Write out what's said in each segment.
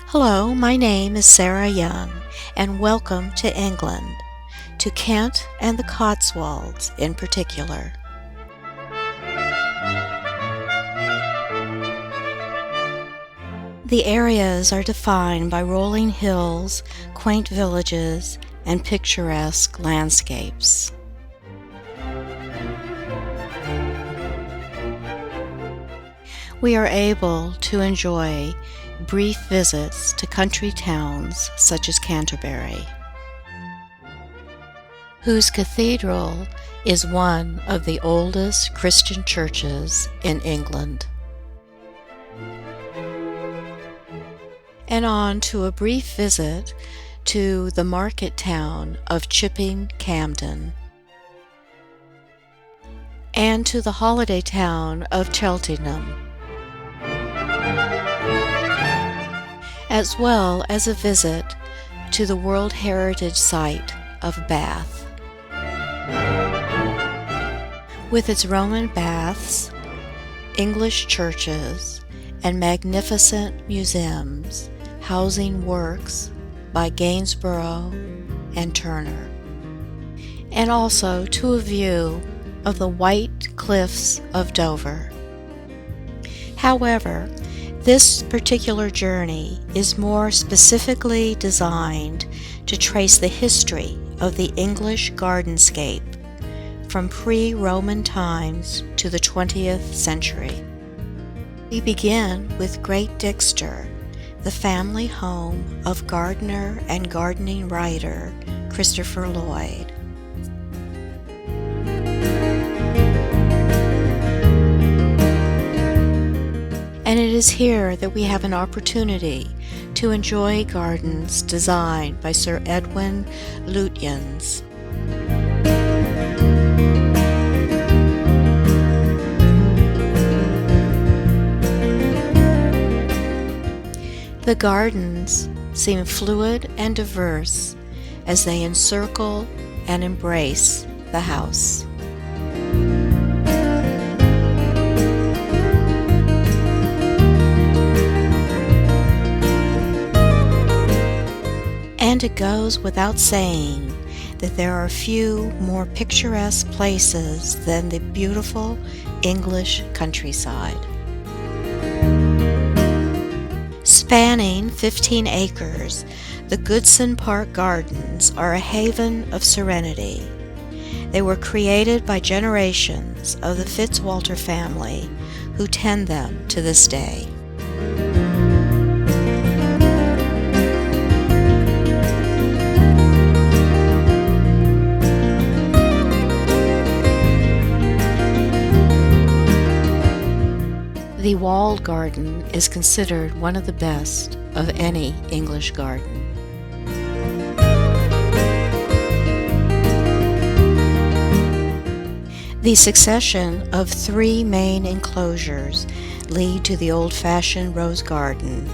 Hello, my name is Sarah Young, and welcome to England, to Kent and the Cotswolds in particular. The areas are defined by rolling hills, quaint villages, and picturesque landscapes. We are able to enjoy brief visits to country towns such as Canterbury, whose cathedral is one of the oldest Christian churches in England. And on to a brief visit to the market town of Chipping Campden, and to the holiday town of Cheltenham, as well as a visit to the World Heritage Site of Bath, with its Roman baths, English churches, and magnificent museums housing works by Gainsborough and Turner, and also to a view of the white cliffs of Dover. However, this particular journey is more specifically designed to trace the history of the English gardenscape from pre-Roman times to the 20th century. We begin with Great Dixter, the family home of gardener and gardening writer Christopher Lloyd. And it is here that we have an opportunity to enjoy gardens designed by Sir Edwin Lutyens. The gardens seem fluid and diverse as they encircle and embrace the house. And it goes without saying that there are few more picturesque places than the beautiful English countryside. Spanning 15 acres, the Goodson Park Gardens are a haven of serenity. They were created by generations of the Fitzwalter family who tend them to this day. The walled garden is considered one of the best of any English garden. The succession of 3 main enclosures lead to the old-fashioned rose garden,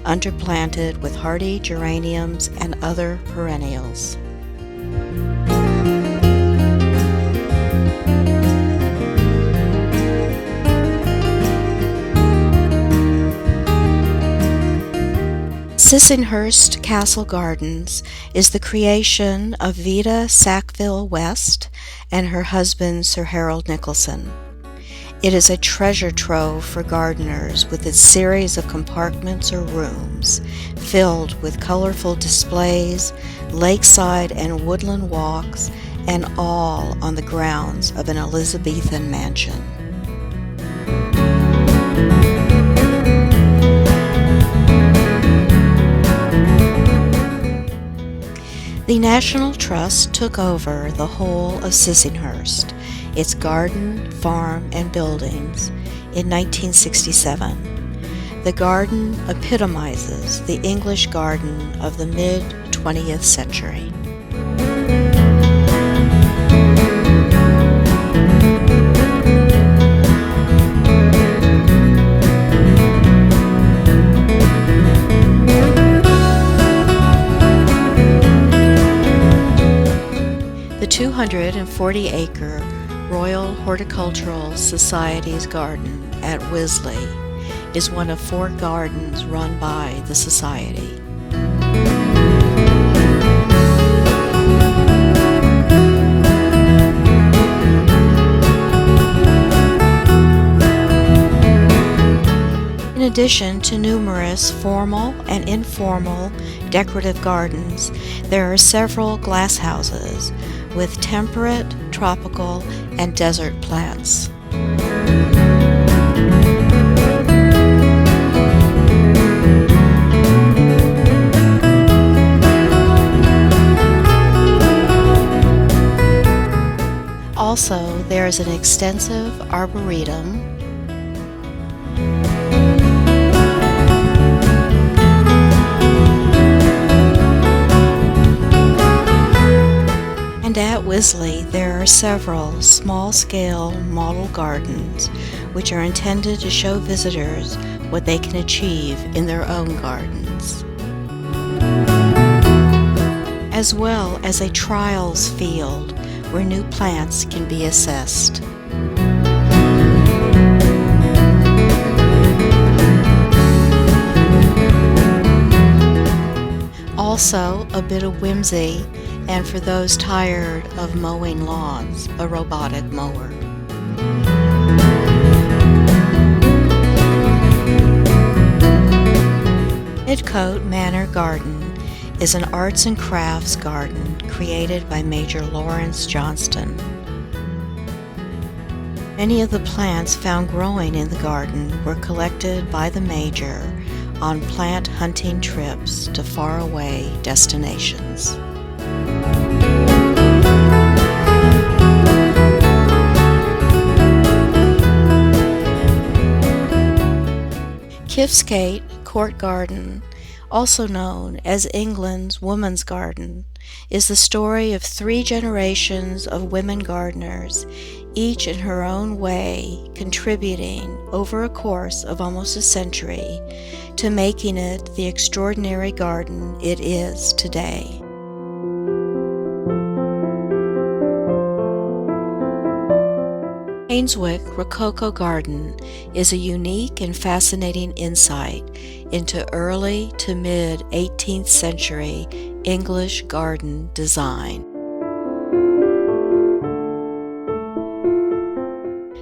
underplanted with hardy geraniums and other perennials. Sissinghurst Castle Gardens is the creation of Vita Sackville West and her husband Sir Harold Nicholson. It is a treasure trove for gardeners with its series of compartments or rooms filled with colorful displays, lakeside and woodland walks, and all on the grounds of an Elizabethan mansion. The National Trust took over the whole of Sissinghurst, its garden, farm, and buildings, in 1967. The garden epitomizes the English garden of the mid-20th century. The 240-acre Royal Horticultural Society's garden at Wisley is one of 4 gardens run by the Society. In addition to numerous formal and informal decorative gardens, there are several glasshouses with temperate, tropical, and desert plants. Also, there is an extensive arboretum, and at Wisley there are several small-scale model gardens which are intended to show visitors what they can achieve in their own gardens, as well as a trials field where new plants can be assessed. Also, a bit of whimsy, and for those tired of mowing lawns, a robotic mower. Midcote Manor Garden is an arts and crafts garden created by Major Lawrence Johnston. Many of the plants found growing in the garden were collected by the Major on plant hunting trips to faraway destinations. Kiffskate Court Garden, also known as England's Woman's Garden, is the story of 3 generations of women gardeners, each in her own way contributing over a course of almost a century to making it the extraordinary garden it is today. Painswick Rococo Garden is a unique and fascinating insight into early to mid-18th century English garden design.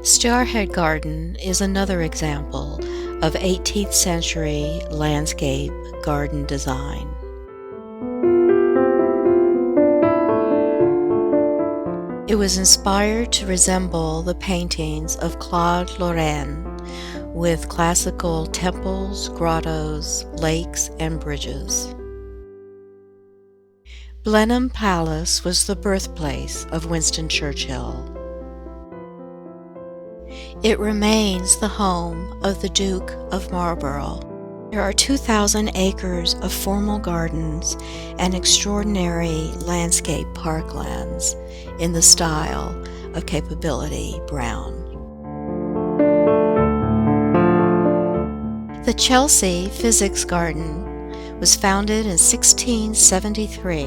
Starhead Garden is another example of 18th century landscape garden design. It was inspired to resemble the paintings of Claude Lorraine, with classical temples, grottos, lakes, and bridges. Blenheim Palace was the birthplace of Winston Churchill. It remains the home of the Duke of Marlborough. There are 2,000 acres of formal gardens and extraordinary landscape parklands in the style of Capability Brown. The Chelsea Physics Garden was founded in 1673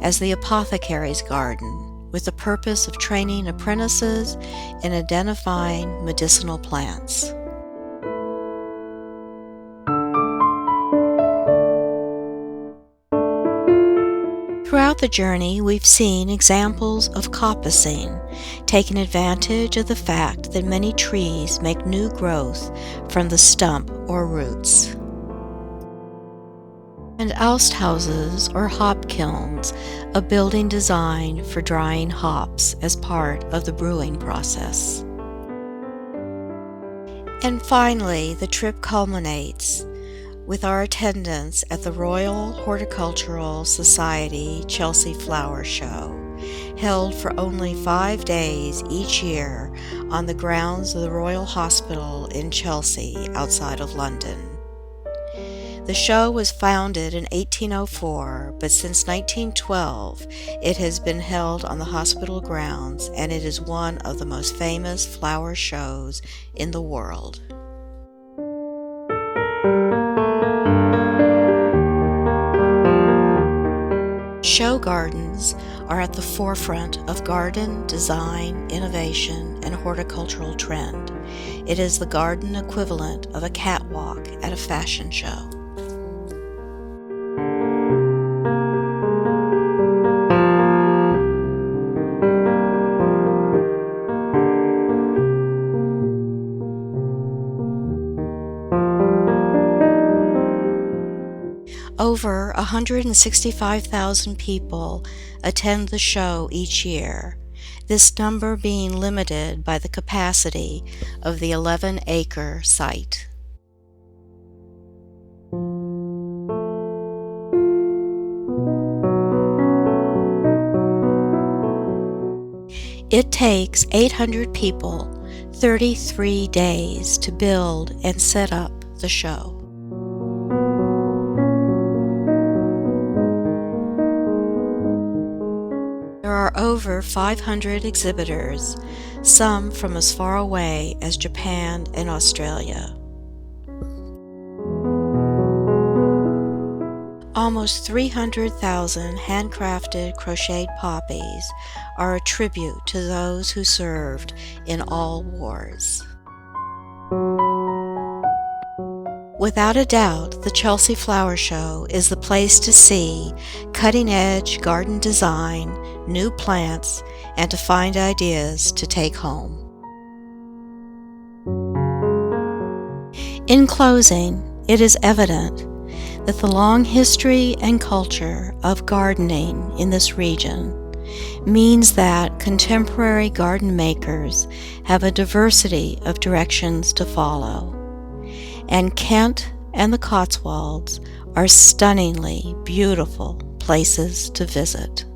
as the Apothecary's Garden, with the purpose of training apprentices in identifying medicinal plants. Throughout the journey, we've seen examples of coppicing, taking advantage of the fact that many trees make new growth from the stump or roots. And Austhouses or hop kilns, a building designed for drying hops as part of the brewing process. And finally, the trip culminates with our attendance at the Royal Horticultural Society Chelsea Flower Show, held for only 5 days each year on the grounds of the Royal Hospital in Chelsea, outside of London. The show was founded in 1804, but since 1912 it has been held on the hospital grounds, and it is one of the most famous flower shows in the world. Show gardens are at the forefront of garden design, innovation, and horticultural trend. It is the garden equivalent of a catwalk at a fashion show. Over 165,000 people attend the show each year, this number being limited by the capacity of the 11-acre site. It takes 800 people 33 days to build and set up the show. There are over 500 exhibitors, some from as far away as Japan and Australia. Almost 300,000 handcrafted crocheted poppies are a tribute to those who served in all wars. Without a doubt, the Chelsea Flower Show is the place to see cutting-edge garden design, new plants, and to find ideas to take home. In closing, it is evident that the long history and culture of gardening in this region means that contemporary garden makers have a diversity of directions to follow, and Kent and the Cotswolds are stunningly beautiful places to visit.